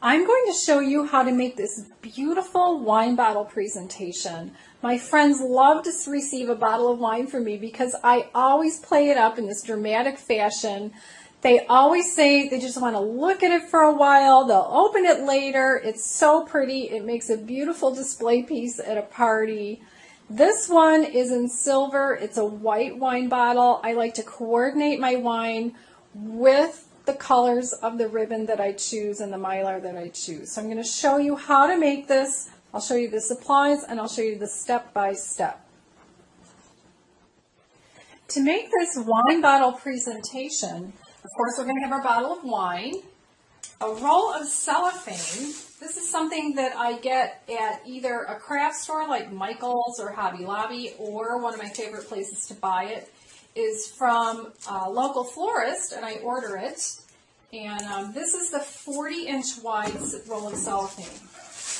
I'm going to show you how to make this beautiful wine bottle presentation. My friends love to receive a bottle of wine from me because I always play it up in this dramatic fashion. They always say they just want to look at it for a while. They'll open it later. It's so pretty. It makes a beautiful display piece at a party. This one is in silver. It's a white wine bottle. I like to coordinate my wine with the colors of the ribbon that I choose and the mylar that I choose. So I'm going to show you how to make this. I'll show you the supplies and I'll show you the step-by-step. To make this wine bottle presentation, of course we're going to have our bottle of wine, a roll of cellophane. This is something that I get at either a craft store like Michael's or Hobby Lobby, or one of my favorite places to buy it is from a local florist, and I order it. And this is the 40-inch wide roll of cellophane.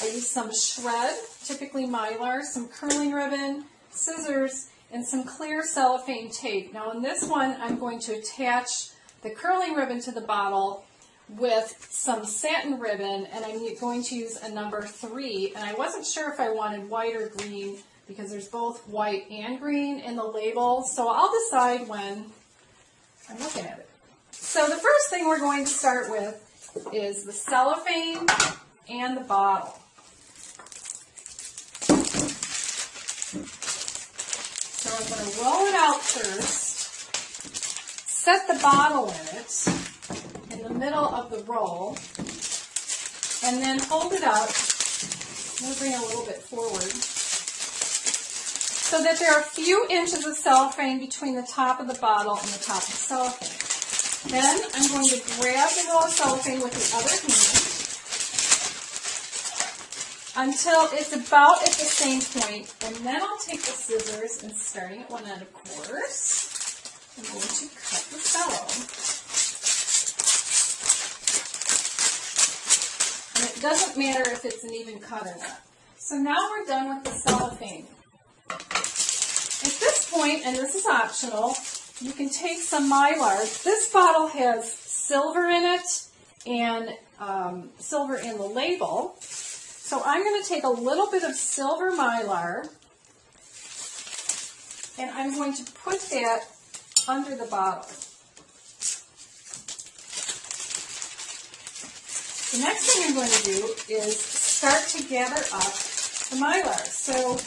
I use some shred, typically mylar, some curling ribbon, scissors, and some clear cellophane tape. Now in this one, I'm going to attach the curling ribbon to the bottle with some satin ribbon, and I'm going to use a number 3. And I wasn't sure if I wanted white or green, because there's both white and green in the label, so I'll decide when I'm looking at it. So the first thing we're going to start with is the cellophane and the bottle. So I'm going to roll it out first, set the bottle in it, in the middle of the roll, and then hold it up. I'm going to bring it a little bit forward, so that there are a few inches of cellophane between the top of the bottle and the top of the cellophane. Then I'm going to grab the roll of cellophane with the other hand until it's about at the same point, and then I'll take the scissors and, starting at one end of course, I'm going to cut the cello. And it doesn't matter if it's an even cut or not. So now we're done with the cellophane. At this point, and this is optional, you can take some mylar. This bottle has silver in it and silver in the label. So I'm going to take a little bit of silver mylar and I'm going to put that under the bottle. The next thing I'm going to do is start to gather up the mylar. So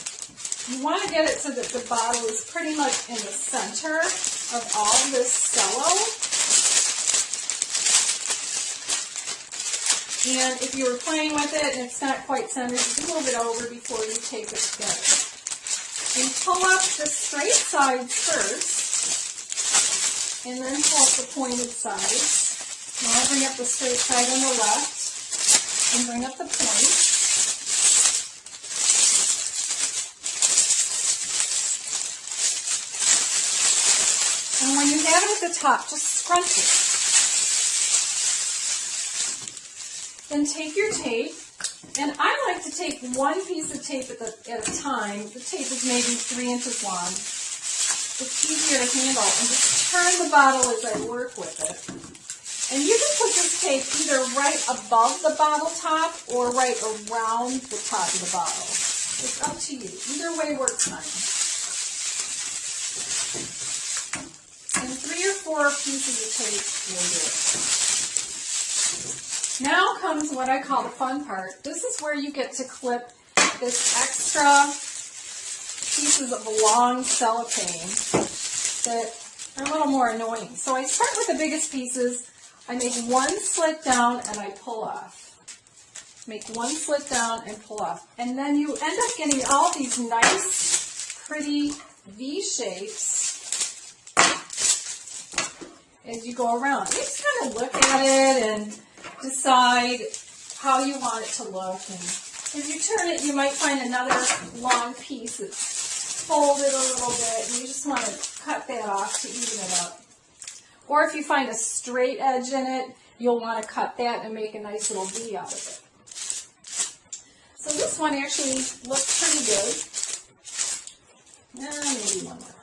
you want to get it so that the bottle is pretty much in the center of all of this cello. And if you were playing with it and it's not quite centered, just move it over before you tape it together. And pull up the straight sides first, and then pull up the pointed sides. Now I'll bring up the straight side on the left, and bring up the point. And when you have it at the top, just scrunch it. Then take your tape, and I like to take one piece of tape at a time. The tape is maybe 3 inches long. It's easier to handle, and just turn the bottle as I work with it. And you can put this tape either right above the bottle top or right around the top of the bottle. It's up to you. Either way works fine. And 3 or 4 pieces of tape will do it. Now comes what I call the fun part. This is where you get to clip this extra pieces of long cellophane that are a little more annoying. So I start with the biggest pieces. I make one slit down and I pull off. Make one slit down and pull off. And then you end up getting all these nice, pretty V shapes as you go around. You just kind of look at it and decide how you want it to look. And as you turn it, you might find another long piece that's folded a little bit, and you just want to cut that off to even it up. Or if you find a straight edge in it, you'll want to cut that and make a nice little V out of it. So this one actually looks pretty good. Maybe one more.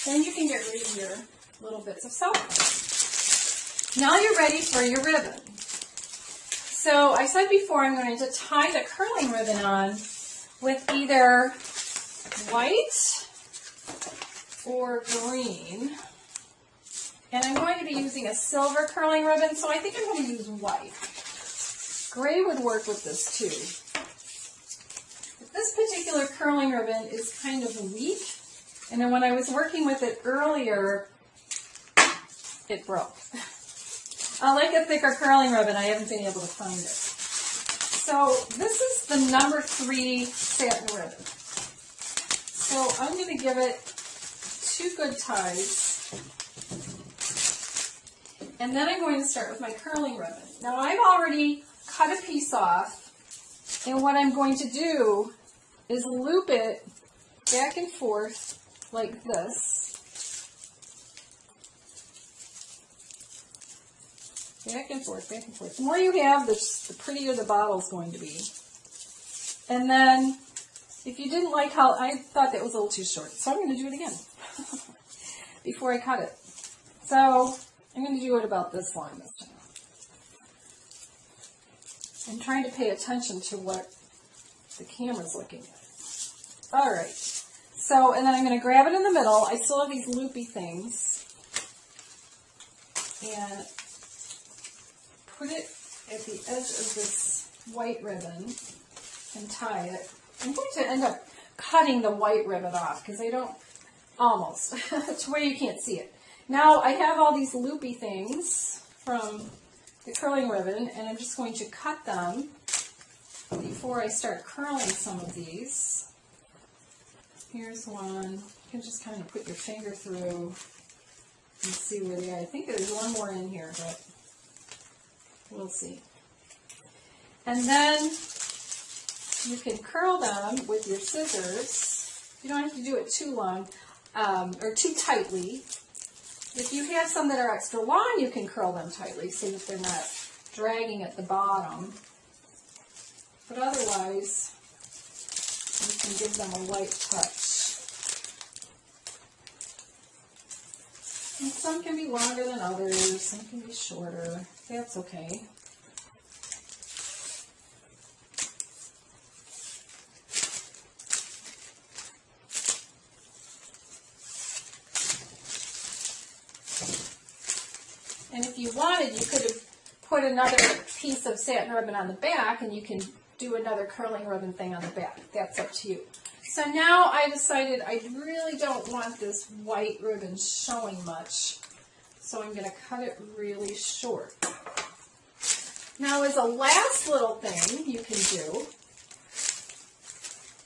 Then you can get rid of your little bits of cellophane. Now you're ready for your ribbon. So I said before I'm going to tie the curling ribbon on with either white or green. And I'm going to be using a silver curling ribbon, so I think I'm going to use white. Gray would work with this too. But this particular curling ribbon is kind of weak, and then when I was working with it earlier, it broke. I like a thicker curling ribbon. I haven't been able to find it. So this is the number 3 satin ribbon. So I'm going to give it 2 good ties. And then I'm going to start with my curling ribbon. Now I've already cut a piece off, and what I'm going to do is loop it back and forth like this. Back and forth, back and forth. The more you have, the prettier the bottle is going to be. And then, if you didn't like how, I thought that was a little too short, so I'm going to do it again before I cut it. So, I'm going to do it about this long this time. I'm trying to pay attention to what the camera's looking at. Alright, so, and then I'm going to grab it in the middle. I still have these loopy things. And put it at the edge of this white ribbon and tie it. I'm going to end up cutting the white ribbon off because I don't, almost, to where you can't see it. Now I have all these loopy things from the curling ribbon, and I'm just going to cut them before I start curling some of these. Here's one. You can just kind of put your finger through and see where they are. I think there's one more in here, but we'll see. And then you can curl them with your scissors. You don't have to do it too long or too tightly. If you have some that are extra long, you can curl them tightly so that they're not dragging at the bottom. But otherwise, you can give them a light touch. And some can be longer than others, some can be shorter. That's okay. And if you wanted, you could have put another piece of satin ribbon on the back, and you can do another curling ribbon thing on the back. That's up to you. So now I decided I really don't want this white ribbon showing much, so I'm going to cut it really short. Now as a last little thing you can do,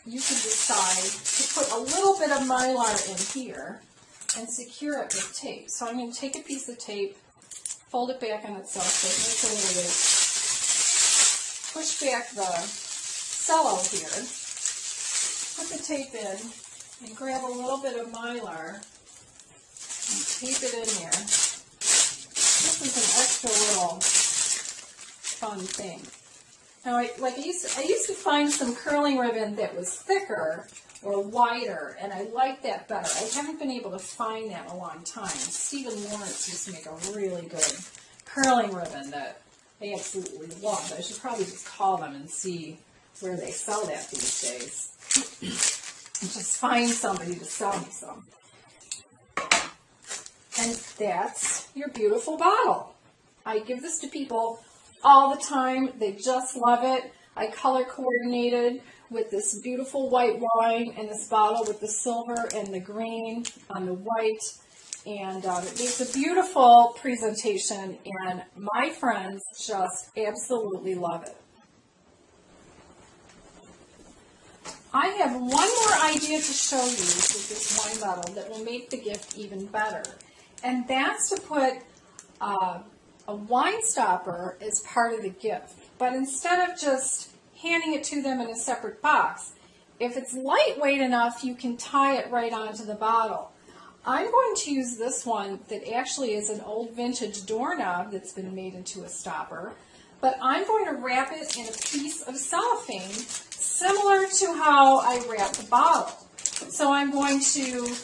you can decide to put a little bit of Mylar in here and secure it with tape. So I'm going to take a piece of tape, fold it back on itself so it makes a little bit, push back the cello here, put the tape in, and grab a little bit of Mylar and tape it in there. This is an extra little fun thing. Now, I used to find some curling ribbon that was thicker or wider, and I like that better. I haven't been able to find that in a long time. Stephen Lawrence used to make a really good curling ribbon that I absolutely love. I should probably just call them and see where they sell that these days. And just find somebody to sell me some. And that's your beautiful bottle. I give this to people all the time. They just love it. I color coordinated with this beautiful white wine and this bottle with the silver and the green on the white. And it makes a beautiful presentation, and my friends just absolutely love it. I have one more idea to show you with this wine bottle that will make the gift even better. And that's to put a wine stopper as part of the gift. But instead of just handing it to them in a separate box, if it's lightweight enough, you can tie it right onto the bottle. I'm going to use this one that actually is an old vintage doorknob that's been made into a stopper. But I'm going to wrap it in a piece of cellophane, similar to how I wrap the bottle. So I'm going to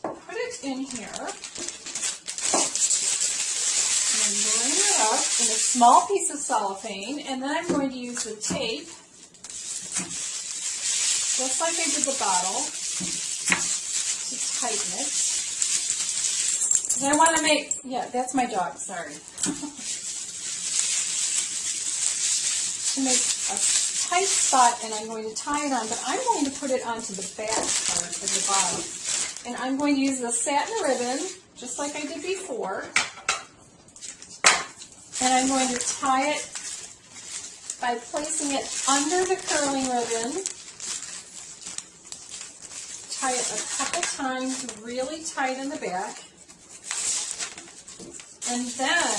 put it in here and bring it up. in a small piece of cellophane, and then I'm going to use the tape, just like I did the bottle, to tighten it. And I want to make, yeah, that's my dog, sorry. To make a tight spot, and I'm going to tie it on, but I'm going to put it onto the back part of the bottle. And I'm going to use the satin ribbon, just like I did before. And I'm going to tie it by placing it under the curling ribbon. Tie it a couple times really tight in the back. And then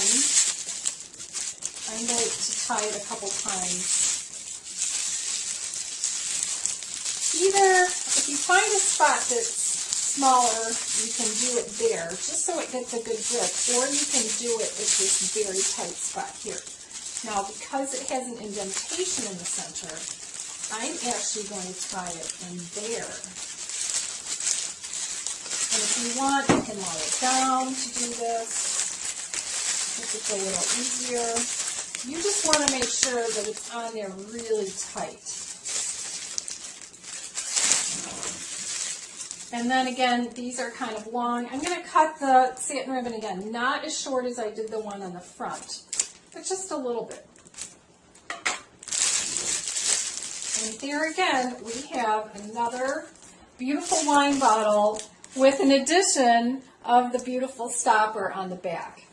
I'm going to tie it a couple times. Either, if you find a spot that's smaller, you can do it there, just so it gets a good grip, or you can do it at this very tight spot here. Now, because it has an indentation in the center, I'm actually going to tie it in there. And if you want, you can lower it down to do this. Make it a little easier. You just want to make sure that it's on there really tight. And then again, these are kind of long. I'm going to cut the satin ribbon again, not as short as I did the one on the front, but just a little bit. And there again, we have another beautiful wine bottle with an addition of the beautiful stopper on the back.